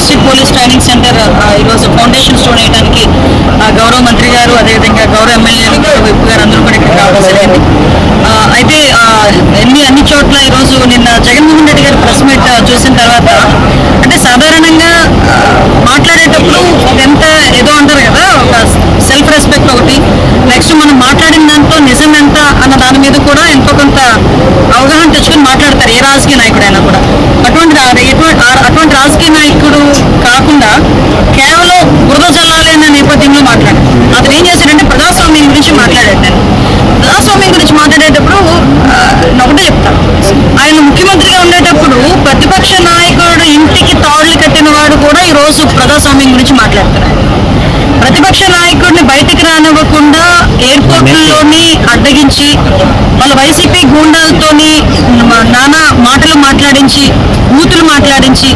District police training centre ఈరోజు foundation stone వేయడానికి గౌరవ మంత్రి గారు అదేవిధంగా గౌరవ ఎమ్మెల్యేలు విప్ గారు అందరూ కూడా ఇక్కడ రావడం జరిగింది. అయితే అన్ని చోట్ల ఈరోజు నిన్న జగన్మోహన్ రెడ్డి గారు ప్రెస్ మీట్ చూసిన తర్వాత అంటే సాధారణంగా మాట్లాడేటప్పుడు ఎంత ఏదో అంటారు కదా, ఒక సెల్ఫ్ రెస్పెక్ట్ ఒకటి, నెక్స్ట్ మనం మాట్లాడిన దాంతో నిజం ఎంత అన్న దాని మీద కూడా ఎంతో కొంత అవగాహన తెచ్చుకుని మాట్లాడతారు ఏ రాజకీయ నాయకుడైనా కూడా. అటువంటి రాజకీయ నాయకుడు కాకుండా కేవలం బురద జల్లాలి అన్న నేపథ్యంలో మాట్లాడారు. అతను ఏం చేశాడంటే ప్రజాస్వామ్యం గురించి మాట్లాడాడు. నేను ప్రజాస్వామ్యం గురించి మాట్లాడేటప్పుడు ఒకటే చెప్తాను, ఆయన ముఖ్యమంత్రిగా ఉండేటప్పుడు ప్రతిపక్ష నాయకుడు ఇంటికి తాళ్లు కట్టిన వాడు కూడా ఈరోజు ప్రజాస్వామ్యం గురించి మాట్లాడుతున్నాడు. ప్రతిపక్ష నాయకుడిని బయటికి రానివ్వకుండా ఎయిర్పోర్ట్లలోని అడ్డగించి వాళ్ళ వైసీపీ గూండాలతోని నానా మాటలు మాట్లాడించి బూతులు మాట్లాడించి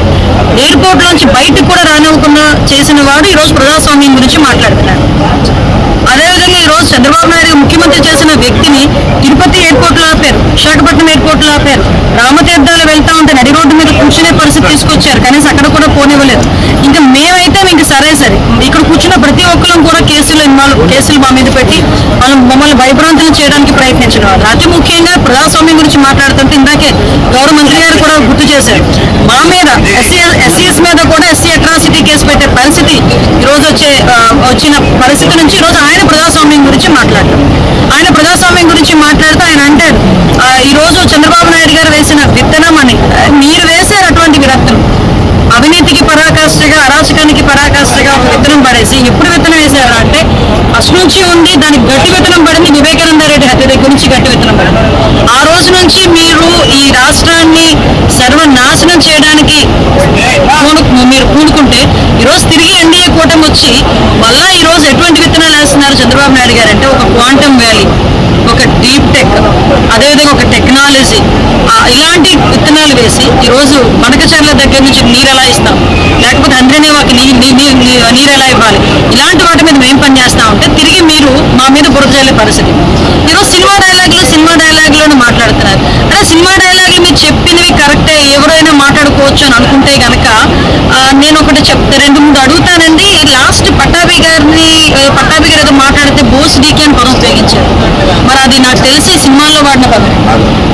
ఎయిర్పోర్ట్ నుంచి బయటకు కూడా రానివ్వకుండా చేసిన వాడు ఈరోజు ప్రజాస్వామ్యం గురించి మాట్లాడుతున్నాడు. అదేవిధంగా ఈరోజు చంద్రబాబు నాయుడు ముఖ్యమంత్రి చేసిన వ్యక్తిని తిరుపతి ఎయిర్పోర్ట్లో ఆపారు, విశాఖపట్నం ఎయిర్పోర్ట్లో ఆపారు, రామతీర్థాలు వెళ్తా ఉంటే నడి రోడ్డు మీద కూర్చునే పరిస్థితి తీసుకొచ్చారు, కనీసం అక్కడ కూడా పోనివ్వలేదు. ఇంకా మేమైతే మీకు సరే ఇక్కడ కూర్చున్న ప్రతి ఒక్కరం కూడా కేసులు మా మీద పెట్టి మమ్మల్ని భయభ్రాంతులు చేయడానికి ప్రయత్నించిన వాళ్ళు. అతి ముఖ్యంగా ప్రజాస్వామ్యం గురించి మాట్లాడుతుంటే ఇందాకే గౌరవ మంత్రి గారు కూడా గుర్తు చేశారు, మా మీద ఎస్సీఎస్ మీద కూడా ఎస్సీ అట్రాసిటీ కేసు పెట్టే పరిస్థితి ఈరోజు వచ్చిన పరిస్థితి నుంచి ఈరోజు ఆయన ప్రజాస్వామ్యం గురించి మాట్లాడతారు. ఆయన ప్రజాస్వామ్యం గురించి మాట్లాడుతూ ఆయన అంటాడు, ఈరోజు చంద్రబాబు నాయుడు గారు వేసిన విత్తనం అని మీరు వేసారు అటువంటి విరక్తులు, అవినీతికి పరాకాష్ఠగా అరాచకానికి పరాకాష్ఠగా ఒక విత్తనం పడేసి ఎప్పుడు విత్తనం వేశారు అంటే ఫస్ట్ నుంచి ఉంది, దానికి గట్టి విత్తనం పడింది వివేకానంద రెడ్డి హత్య దగ్గర నుంచి గట్టి విత్తనం పడింది. ఆ రోజు నుంచి మీరు ఈ రాష్ట్రాన్ని సర్వనాశనం చేయడానికి మీరు కూడుకుంటే ఈరోజు తిరిగి ఎన్డీఏ కూటమి వచ్చి మళ్ళా ఈరోజు ఎటువంటి విత్తనాలు వేస్తున్నారు చంద్రబాబు నాయుడు గారు అంటే ఒక క్వాంటమ్ వ్యాలీ, ఒక డీప్ టెక్, అదేవిధంగా ఒక టెక్నాలజీ, ఇలాంటి విత్తనాలు వేసి ఈరోజు మనకచర్ల దగ్గర నుంచి నీరు ఎలా ఇస్తాం, లేకపోతే అంద్రనేవాకి నీరు ఎలా ఇవ్వాలి, ఇలాంటి వాటి మీద మేము పనిచేస్తా ఉంటే తిరిగి మీరు మా మీద బురద జల్లే పరిస్థితి. ఈరోజు సినిమా డైలాగులను మాట్లాడుతున్నారు. అంటే సినిమా డైలాగులు మీరు చెప్పినవి కరెక్టే, ఎవరైనా మాట్లాడుకోవచ్చు అని అనుకుంటే కనుక నేను ఒకటి రెండు మూడు అడుగుతానండి. లాస్ట్ పట్టాభి గారు ఏదో మాట్లాడితే బోస్ డీకే అని పదం ఉపయోగించారు. మరి అది నాకు తెలిసి సినిమాల్లో వాడిన పదం.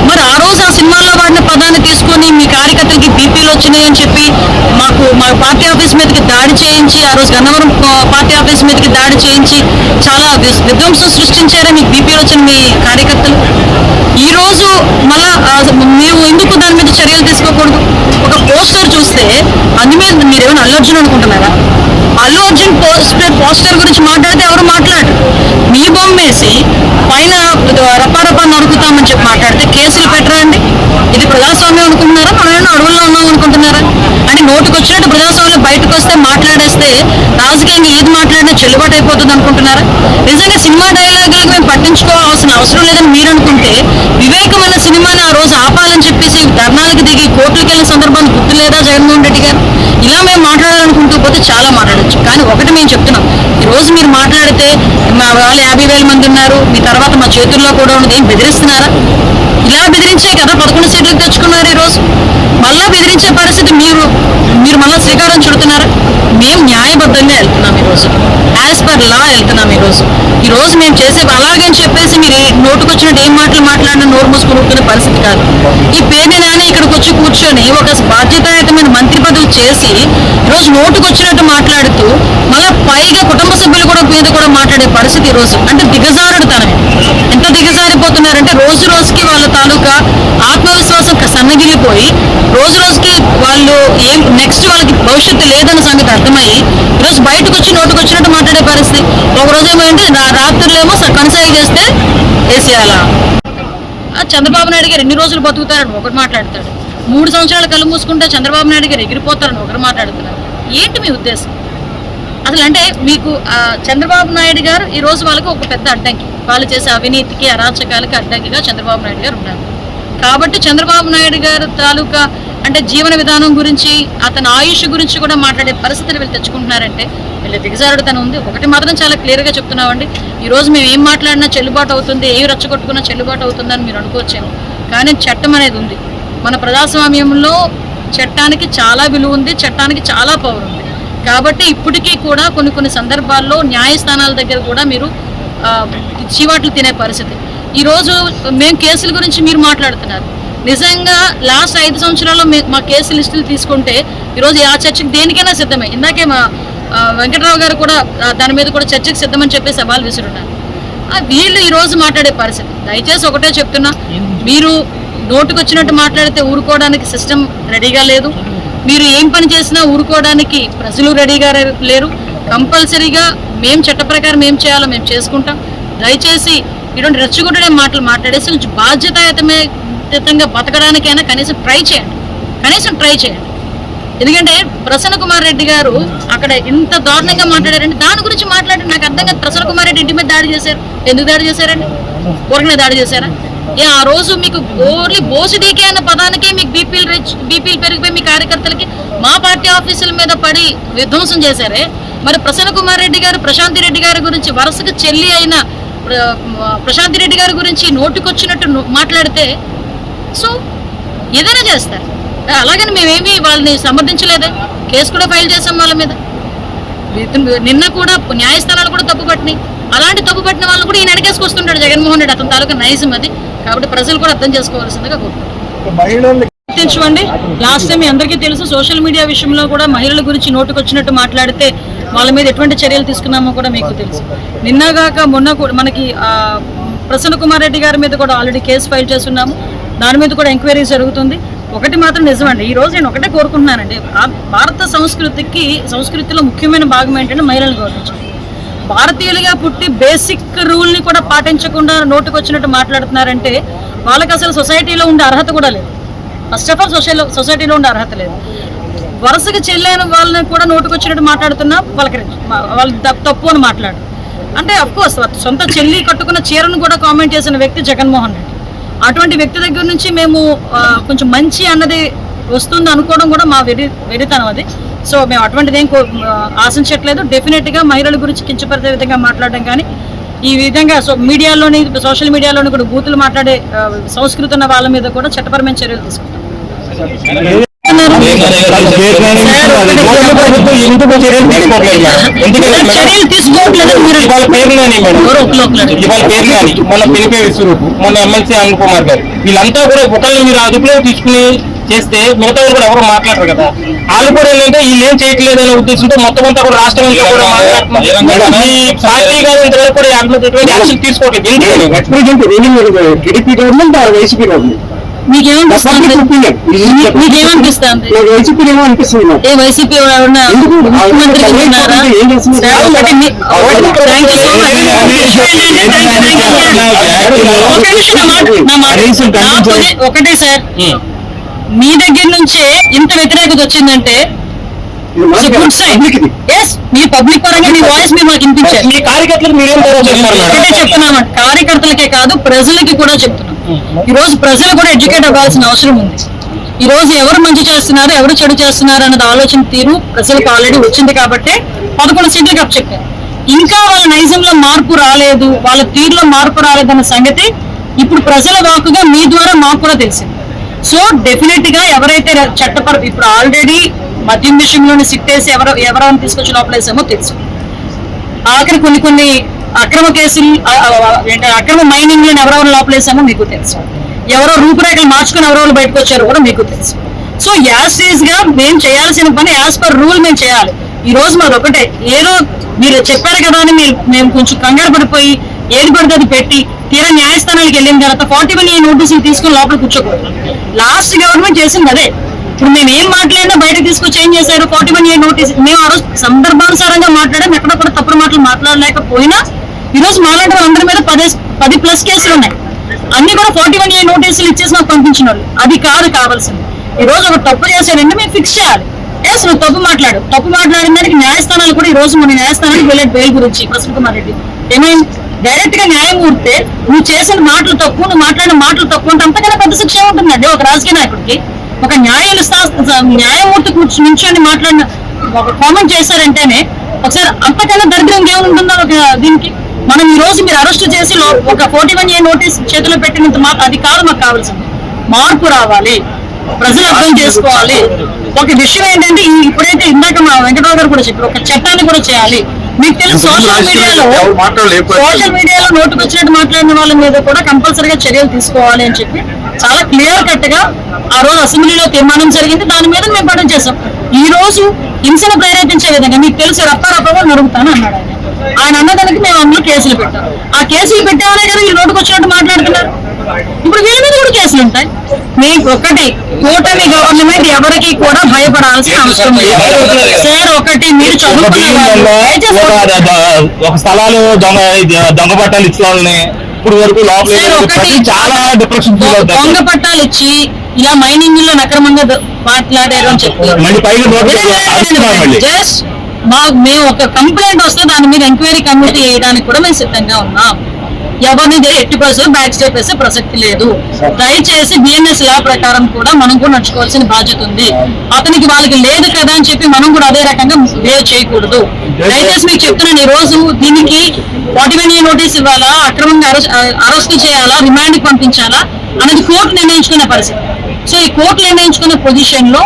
మరి ఆ రోజు ఆ సినిమాల్లో వాడిన పదాన్ని తీసుకొని మీ కార్యకర్తలకి బీపీలు వచ్చినాయని చెప్పి మా పార్టీ ఆఫీస్ మీదకి దాడి చేయించి, ఆ రోజు గన్నవరం పార్టీ ఆఫీస్ మీదకి దాడి చేయించి చాలా విధ్వంసం సృష్టించారే మీకు బీపీలు వచ్చిన మీ కార్యకర్తలు. ఈ రోజు మళ్ళా మేము ఎందుకు దాని మీద చర్యలు తీసుకోకూడదు? ఒక పోస్టర్ చూస్తే అందుమీద మీరేమైనా అల్లు అర్జున్ అనుకుంటున్నారా? అల్లు అర్జున్ పోస్టర్ గురించి మాట్లాడితే ఎవరు మాట్లాడరు. మీ బొమ్మేసి పైన రపారపా నరుకుతామని చెప్పి మాట్లాడితే కేసులు పెట్టరా అండి? ఇది ప్రజాస్వామ్యం అనుకుంటున్నారా? మనం అడవుల్లో ఉన్నాం అనుకుంటున్నారా? అంటే నోటికి వచ్చినట్టు ప్రజాస్వామ్యం బయటకు వస్తే మాట్లాడేస్తే రాజకీయంగా ఏది మాట్లాడినా చెల్లుబాటు అయిపోతుంది అనుకుంటున్నారా? నిజంగా సినిమా డైలాగులకు మేము పట్టించుకోవాల్సిన అవసరం లేదని మీరు అనుకుంటే వివేకమైన సినిమాని ఆ రోజు ఆపాలని చెప్పేసి ధర్నాలకు దిగి కోర్టులకు వెళ్ళిన సందర్భాన్ని గుర్తు లేదా జగన్మోహన్ రెడ్డి గారు? ఇలా మేము మాట్లాడాలనుకుంటూ పోతే చాలా మాట్లాడచ్చు. కానీ ఒకటి మేము చెప్తున్నాం, ఈరోజు మీరు మాట్లాడితే మా వాళ్ళు 50,000 మంది ఉన్నారు, మీ తర్వాత మా చేతుల్లో కూడా ఉన్నది, ఏం బెదిరిస్తున్నారా? ఇలా బెదిరించే కదా 11 సీట్లు తెచ్చుకున్నారు. ఈరోజు మళ్ళా బెదిరించే పరిస్థితి మీరు మళ్ళీ శ్రీకారం చుడుతున్నారా? మేము న్యాయబద్ధంగా వెళ్తున్నాం, ఈరోజు యాజ్ పర్ లా వెళ్తున్నాం. ఈరోజు మేము చేసే అలాగని చెప్పేసి మీరు నోటుకు వచ్చినట్టు ఏం మాటలు మాట్లాడినా నోరు మూసుకుని ఊరుకునే పరిస్థితి కాదు. ఈ పేరుని నాని ఇక్కడికి వచ్చి కూర్చొని ఒక బాధ్యతాయుతమైన మంత్రి పదవి చేసి ఈరోజు నోటుకు వచ్చినట్టు మాట్లాడుతూ మళ్ళీ పైగా కుటుంబ సభ్యులు మీద కూడా మాట్లాడే పరిస్థితి ఈరోజు. అంటే దిగజారుడు తనమే. ఎంత దిగజారిపోతున్నారంటే రోజు రోజుకి వాళ్ళ తాలూకా ఆత్మవిశ్వాసం సన్నగిలిపోయి రోజు రోజుకి వాళ్ళు నెక్స్ట్ వాళ్ళకి భవిష్యత్తు లేదన్న సంగతి అర్థమయ్యి ఈరోజు బయటకు వచ్చి నోటుకు వచ్చినట్టు మాట్లాడే పరిస్థితి. ఒక రోజు ఏమంటే రాత్రులేమో కనసాయి చేస్తే వేసేయాలా? చంద్రబాబు నాయుడు గారు ఎన్ని రోజులు బతుకుతారని ఒకటి మాట్లాడతాడు, 3 సంవత్సరాలు కళ్ళు మూసుకుంటే చంద్రబాబు నాయుడు గారు ఎగిరిపోతారని ఒకరు మాట్లాడుతున్నారు. ఏంటి మీ ఉద్దేశం అసలు? అంటే మీకు చంద్రబాబు నాయుడు గారు ఈరోజు వాళ్ళకి ఒక పెద్ద అడ్డంకి, వాళ్ళు చేసే అవినీతికి అరాచకాలకి అడ్డంకిగా చంద్రబాబు నాయుడు గారు ఉన్నారు. కాబట్టి చంద్రబాబు నాయుడు గారు తాలూకా అంటే జీవన విధానం గురించి, అతని ఆయుష్ గురించి కూడా మాట్లాడే పరిస్థితులు వీళ్ళు తెచ్చుకుంటున్నారంటే వీళ్ళ దిగజారుడుతనం ఉంది. ఒకటి మాత్రం చాలా క్లియర్గా చెప్తున్నామండి, ఈరోజు మేము ఏం మాట్లాడినా చెల్లుబాటు అవుతుంది, ఏవి రచ్చగొట్టుకున్నా చెల్లుబాటు అవుతుందని మీరు అనుకోవచ్చేమో, కానీ చట్టం అనేది ఉంది. మన ప్రజాస్వామ్యంలో చట్టానికి చాలా విలువ ఉంది, చట్టానికి చాలా పవర్ ఉంది. కాబట్టి ఇప్పటికీ కూడా కొన్ని సందర్భాల్లో న్యాయస్థానాల దగ్గర కూడా మీరు చీవాట్లు తినే పరిస్థితి. ఈరోజు మేము కేసుల గురించి మీరు మాట్లాడుతున్నారు. నిజంగా లాస్ట్ 5 సంవత్సరాల్లో మా కేసు లిస్టులు తీసుకుంటే ఈరోజు ఆ చర్చకి దేనికైనా సిద్ధమే. ఇందాకే మా వెంకటరావు గారు కూడా దాని మీద కూడా చర్చకి సిద్ధమని చెప్పి సవాల్ విసురున్నారు. వీళ్ళు ఈరోజు మాట్లాడే పరిస్థితి. దయచేసి ఒకటే చెప్తున్నా, మీరు నోటుకు వచ్చినట్టు మాట్లాడితే ఊరుకోవడానికి సిస్టమ్ రెడీగా లేదు. మీరు ఏం పని చేసినా ఊరుకోవడానికి ప్రజలు రెడీగా లేరు. కంపల్సరీగా మేము చట్ట ప్రకారం ఏం చేయాలో మేము చేసుకుంటాం. దయచేసి ఇటువంటి రెచ్చగొట్టడే మాటలు మాట్లాడేసి బాధ్యతాయుతంగా బతకడానికైనా కనీసం ట్రై చేయండి. ఎందుకంటే ప్రసన్న కుమార్ రెడ్డి గారు అక్కడ ఇంత దారుణంగా మాట్లాడారంటే దాని గురించి మాట్లాడి నాకు అర్థం కాదు. ప్రసన్న కుమార్ రెడ్డి ఇంటి మీద దాడి చేశారు, ఎందుకు దాడి చేశారండి? ఊరికనే దాడి చేశారా? ఆ రోజు మీకు ఓన్లీ బోసిడీకే అన్న పదానికే మీకు బీపీలు పెరిగిపోయి మీ కార్యకర్తలకి మా పార్టీ ఆఫీసుల మీద పడి విధ్వంసం చేశారే. మరి ప్రసన్న కుమార్ రెడ్డి గారు ప్రశాంతి రెడ్డి గారి గురించి వరుసగా చెల్లి అయిన ప్రశాంతి రెడ్డి గారి గురించి నోటికొచ్చినట్టు మాట్లాడితే సో ఏదైనా చేస్తారు. అలాగని మేమేమి వాళ్ళని సమర్థించలేదే, కేసు కూడా ఫైల్ చేసాం వాళ్ళ మీద. నిన్న కూడా న్యాయస్థానాలు కూడా తప్పుపట్టినాయి. అలాంటి తప్పుపట్టిన వాళ్ళు కూడా ఈయన వెనకేసుకొస్తుంటాడు జగన్మోహన్ రెడ్డి. అతని తాలూకా నైజం అది. కాబట్టి ప్రజలు కూడా అర్థం చేసుకోవాల్సిందిగా కోరుకుంటున్నాం. గుర్తించుకోండి, లాస్ట్ టైం మీ అందరికీ తెలుసు, సోషల్ మీడియా విషయంలో కూడా మహిళల గురించి నోటుకొచ్చినట్టు మాట్లాడితే వాళ్ళ మీద ఎటువంటి చర్యలు తీసుకున్నామో కూడా మీకు తెలుసు. నిన్నగాక మొన్న కూడా మనకి ప్రసన్న కుమార్ రెడ్డి గారి మీద కూడా ఆల్రెడీ కేసు ఫైల్ చేస్తున్నాము. దాని మీద కూడా ఎంక్వైరీ జరుగుతుంది. ఒకటి మాత్రం నిజమండి, ఈ రోజు నేను ఒకటే కోరుకుంటున్నానండి, భారత సంస్కృతిలో ముఖ్యమైన భాగం ఏంటంటే మహిళలు గౌరవించడం. భారతీయులుగా పుట్టి బేసిక్ రూల్ని కూడా పాటించకుండా నోటుకొచ్చినట్టు మాట్లాడుతున్నారంటే వాళ్ళకి అసలు సొసైటీలో ఉండే అర్హత కూడా లేదు. ఫస్ట్ ఆఫ్ ఆల్ సొసైటీలో ఉండే అర్హత లేదు. వరుసగా చెల్లైన వాళ్ళని కూడా నోటుకొచ్చినట్టు మాట్లాడుతున్నా వాళ్ళు తప్పు అని మాట్లాడు అంటే అఫ్కోర్స్ సొంత చెల్లి కట్టుకున్న చీరను కూడా కామెంట్ చేసిన వ్యక్తి జగన్మోహన్ రెడ్డి. అటువంటి వ్యక్తి దగ్గర నుంచి మేము కొంచెం మంచి అన్నది వస్తుంది అనుకోవడం కూడా మా వెరితనం అది. సో మేము అటువంటిది ఏం ఆశించట్లేదు. డెఫినెట్గా మహిళల గురించి కించపరిచే విధంగా మాట్లాడడం కానీ ఈ విధంగా సోషల్ మీడియాలోని కూడా బూతులు మాట్లాడే సంస్కృతి ఉన్న వాళ్ళ మీద కూడా చట్టపరమైన చర్యలు తీసుకుంటాం. మన ఎమ్మెల్సీ అనిల్ కుమార్ గారు వీళ్ళంతా కూడా ఒకళ్ళు మీరు అదుపులో తీసుకుని చేస్తే మిగతా కూడా ఎవరు మాట్లాడరు కదా. వాళ్ళు కూడా ఏంటంటే వీళ్ళు ఏం చేయట్లేదు అనే ఉద్దేశంతో మొత్తం అంతా కూడా రాష్ట్రం అంతా కూడా మాట్లాడుతున్నారు. పార్టీ గారు ఇంతవరకు కూడా యాక్షన్ తీసుకోవట్లేదు. టీడీపీ గవర్నమెంట్ వైసీపీ గవర్నమెంట్ మీకేమనిపిస్తుంది? ఏ వైసీపీ ఒకటే సార్, మీ దగ్గర నుంచే ఇంత వ్యతిరేకత వచ్చిందంటే మీ పబ్లిక్ పరంగా మీ వాయిస్ మీరు మాకు వినిపించారు. మీ కార్యకర్తలకు మీరేం చెప్తున్నామంటే కార్యకర్తలకే కాదు ప్రజలకి కూడా చెప్తున్నాం. ఈ రోజు ప్రజలు కూడా ఎడ్యుకేట్ అవ్వాల్సిన అవసరం ఉంది. ఈ రోజు ఎవరు మంచి చేస్తున్నారు, ఎవరు చెడు చేస్తున్నారు అన్నది ఆలోచన తీరు ప్రజలకు ఆల్రెడీ వచ్చింది కాబట్టి 11 సీట్లకు అప్పచెప్పారు. ఇంకా వాళ్ళ నైజంలో మార్పు రాలేదు, వాళ్ళ తీరులో మార్పు రాలేదన్న సంగతి ఇప్పుడు ప్రజల వాకుగా మీ ద్వారా మాకు కూడా తెలిసింది. సో డెఫినెట్ గా ఎవరైతే ఇప్పుడు ఆల్రెడీ మద్యం విషయంలోని సిట్టేసి ఎవరెవరిని తీసుకొచ్చి లోపలేసామో తెలుసు. ఆఖరి కొన్ని అక్రమ కేసులు అక్రమ మైనింగ్ లను ఎవరెవరు లోపలేసామో మీకు తెలుసు. ఎవరో రూపురేఖలు మార్చుకుని ఎవరెవరు బయటకు వచ్చారో కూడా మీకు తెలుసు. సో యాజ్ ఈజ్ గా మేము చేయాల్సిన పని యాజ్ పర్ రూల్ మేము చేయాలి. ఈ రోజు మాది ఒకటే, ఏదో మీరు చెప్పారు కదా అని మేము కొంచెం కంగారు పడిపోయి ఏది పడితే అది పెట్టి తీరా న్యాయస్థానానికి వెళ్ళిన తర్వాత 41A నోటీసులు తీసుకుని లోపల కూర్చోకూడదు. లాస్ట్ గవర్నమెంట్ చేసింది అదే. ఇప్పుడు మేము ఏం మాట్లాడినా బయటకు తీసుకొచ్చి ఏం చేశారు, 41A నోటీస్. మేము ఆ రోజు సందర్భానుసారంగా మాట్లాడాం, ఎక్కడ కూడా తప్పుడు మాటలు మాట్లాడలేకపోయినా ఈ రోజు మాలాంటి వాళ్ళందరి మీద 10+ కేసులు ఉన్నాయి. అన్ని కూడా 41A నోటీసులు ఇచ్చేసి మాకు పంపించిన వాళ్ళు. అది కాదు కావాల్సింది. ఈ రోజు ఒక తప్పు చేశాడంటే మేము ఫిక్స్ చేయాలి. నువ్వు తప్పు మాట్లాడిన దానికి న్యాయస్థానాలు కూడా ఈ రోజు మన న్యాయస్థానానికి వెళ్ళే బెయిల్ గురించి ప్రసన్న కుమార్ రెడ్డి ఏమైంది, డైరెక్ట్ గా న్యాయమూర్తి నువ్వు చేసిన మాటలు తప్పు, నువ్వు మాట్లాడిన మాటలు తప్పు అంటే అంతకన్నా పెద్ద శిక్ష ఉంటుందండి ఒక రాజకీయ నాయకుడికి. ఒక న్యాయమూర్తి నుంచొని మాట్లాడిన ఒక కామెంట్ చేశారంటేనే ఒకసారి అంతకన్నా దరిద్రం ఏముంటుందో ఒక దీనికి. మనం ఈ రోజు మీరు అరెస్ట్ చేసి ఒక 41A నోటీస్ చేతిలో పెట్టినంత అది కాదు మాకు కావాల్సింది. మార్పు రావాలి. ప్రజలు అర్థం చేసుకోవాలి. ఒక విషయం ఏంటంటే ఇప్పుడైతే ఇందాక మా వెంకటరావు గారు కూడా చెప్పారు, ఒక చట్టాన్ని కూడా చేయాలి. మీకు తెలుసు సోషల్ మీడియాలో నోటుకు వచ్చినట్టు మాట్లాడిన వాళ్ళ మీద కూడా కంపల్సరీగా చర్యలు తీసుకోవాలి అని చెప్పి చాలా క్లియర్ కట్ గా ఆ రోజు అసెంబ్లీలో తీర్మానం జరిగింది. దాని మీద మేము పట్టం చేసాం. ఈ రోజు హింసను ప్రేరేపించే విధంగా మీకు తెలుసు రప్పారప్పగా నరుగుతాను అన్నాడు ఆయన అన్నదానికి మేము అందులో కేసులు పెట్టాం. ఆ కేసులు పెట్టామనే కదా ఈ నోటుకు వచ్చినట్టు మాట్లాడుతున్నారు. ఇప్పుడు వీళ్ళ మీద కూడా కేసులు ఉంటాయి. మేము ఒకటి కూటమి గవర్నమెంట్ ఎవరికి కూడా భయపడాల్సిన అవసరం లేదు సార్. ఒకటి మీరు ఒక స్థలాలు దొంగ పట్టాలు ఇచ్చిన వాళ్ళని ఇప్పుడు వరకు చాలా డిప్రెషన్ దొంగ పట్టాలు ఇచ్చి ఇలా మైనింగ్ లో అక్రమంగా మాట్లాడారు అని చెప్పి జస్ట్ మేము ఒక కంప్లైంట్ వస్తే దాని మీద ఎంక్వైరీ కమిటీ వేయడానికి కూడా మేము సిద్ధంగా ఉన్నాం. ఎవరిని ఎట్టి పరిస్థితుల్లో బ్యాక్ స్టెప్ వేసే ప్రసక్తి లేదు. దయచేసి బిఎన్ఎస్ లా ప్రకారం కూడా మనం కూడా నడుచుకోవాల్సిన బాధ్యత ఉంది. అతనికి వాళ్ళకి లేదు కదా అని చెప్పి మనం కూడా అదే రకంగా బిహేవ్ చేయకూడదు. దయచేసి మీకు చెప్తున్నాను, ఈ రోజు దీనికి 41 నోటీస్ ఇవ్వాలా, అక్రమంగా అరెస్ట్ చేయాలా, రిమాండ్ పంపించాలా అనేది కోర్టు నిర్ణయించుకునే పరిస్థితి. సో ఈ కోర్టు నిర్ణయించుకునే పొజిషన్ లో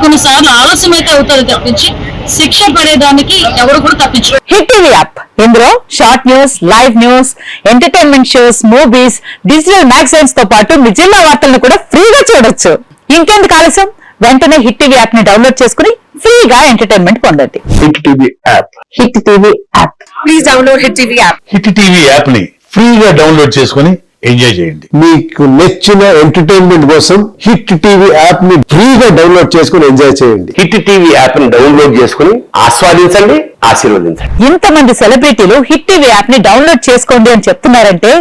కొన్ని సార్లు ఆలస్యం అయితే అవుతుంది తప్పించి శిక్ష పడేదానికి ఎవరు కూడా తప్పించు. హిట్ టీవీ యాప్, ఇందులో short news, live news, entertainment shows, movies, digital magazines తో పాటు మీ జిల్లా వార్తలను కూడా ఫ్రీగా చూడొచ్చు. ఇంకెందుకు ఆలస్యం, వెంటనే హిట్ టీవీ యాప్ ని డౌన్లోడ్ చేసుకుని ఫ్రీగా ఎంటర్టైన్మెంట్ పొందండి. Hit TV app. Hit TV app, please download hit TV app. Hit TV app ని ఫ్రీగా డౌన్లోడ్ చేసుకుని ఎంజాయ్ చేయండి. మీకు నచ్చిన ఎంటర్టైన్మెంట్ కోసం హిట్ టీవీ యాప్ ని ఫ్రీగా డౌన్లోడ్ చేసుకుని ఎంజాయ్ చేయండి. హిట్ టీవీ యాప్ ని డౌన్లోడ్ చేసుకుని ఆస్వాదించండి, ఆశీర్వదించండి. ఇంతమంది సెలబ్రిటీలు హిట్ టీవీ యాప్ ని డౌన్లోడ్ చేసుకోండి అని చెప్తున్నారంటే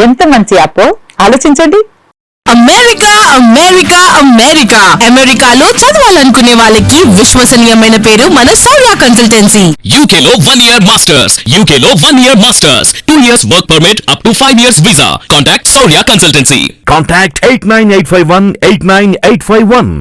ఎంత మంచి యాప్ ఆలోచించండి. అమెరికా అమెరికా అమెరికా అమెరికాలో చదవాలనుకునే వాళ్ళకి విశ్వసనీయమైన పేరు మన సౌర్య కన్సల్టెన్సీ. UK లో 1 year masters, UK లో 1 year masters, 2 years work permit up to 5 years visa. Contact Saurya Consultancy. Contact 89851 89851.